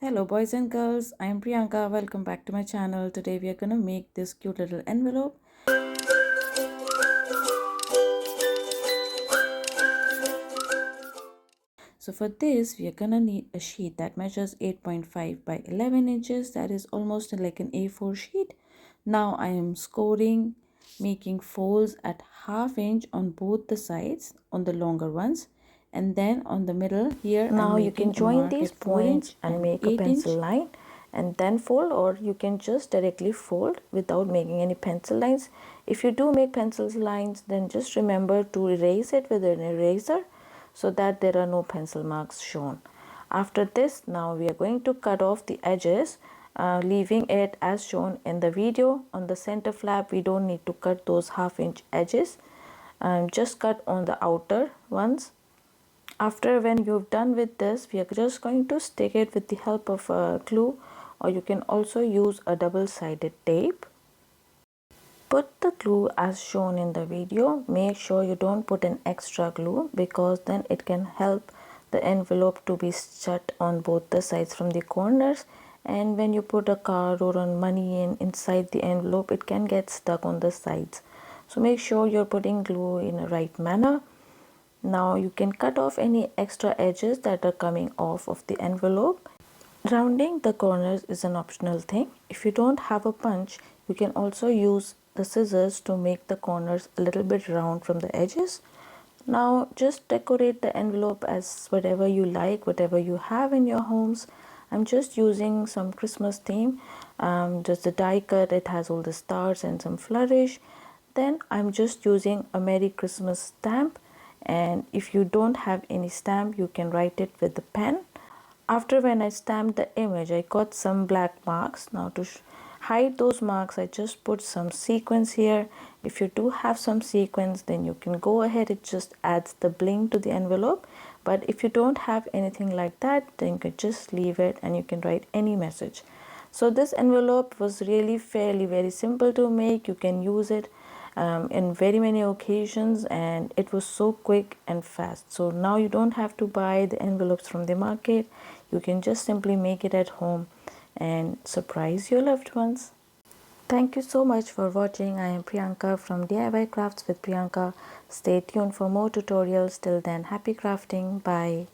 Hello boys and girls, I am Priyanka. Welcome back to my channel. Today we are gonna make this cute little envelope. So for this we are gonna need a sheet that measures 8.5 by 11 inches. That is almost like an A4 sheet. Now I am scoring, making folds at half inch on both the sides on the longer ones, and then on the middle here now you can join these points and make a 8 pencil inch. line and then fold, or you can just directly fold without making any pencil lines. If you do make pencil lines, then just remember to erase it with an eraser so that there are no pencil marks shown. After this, now we are going to cut off the edges, leaving it as shown in the video. On the center flap, we don't need to cut those half-inch edges, just cut on the outer ones. After when you've done with this, we are just going to stick it with the help of a glue, or you can also use a double-sided tape. Put the glue as shown in the video. Make sure you don't put an extra glue because then it can help the envelope to be shut on both the sides from the corners, and when you put a card or on money inside the envelope, it can get stuck on the sides. So make sure you're putting glue in the right manner. Now you can cut off any extra edges that are coming off of the envelope. Rounding the corners is an optional thing. If you don't have a punch, you can also use the scissors to make the corners a little bit round from the edges. Now just decorate the envelope as whatever you like, whatever you have in your homes. I'm just using some Christmas theme, just a die cut. It has all the stars and some flourish. Then I'm just using a Merry Christmas stamp, and if you don't have any stamp, you can write it with the pen. After when I stamped the image, I got some black marks. Now to hide those marks, I just put some sequins here. If you do have some sequins, then you can go ahead. It just adds the bling to the envelope. But if you don't have anything like that, then you can just leave it and you can write any message. So this envelope was really fairly very simple to make. You can use it in very many occasions, and it was so quick and fast. So now you don't have to buy the envelopes from the market. You can just simply make it at home and surprise your loved ones. Thank you so much for watching. I am Priyanka from DIY Crafts with Priyanka. Stay tuned for more tutorials. Till then, happy crafting. Bye.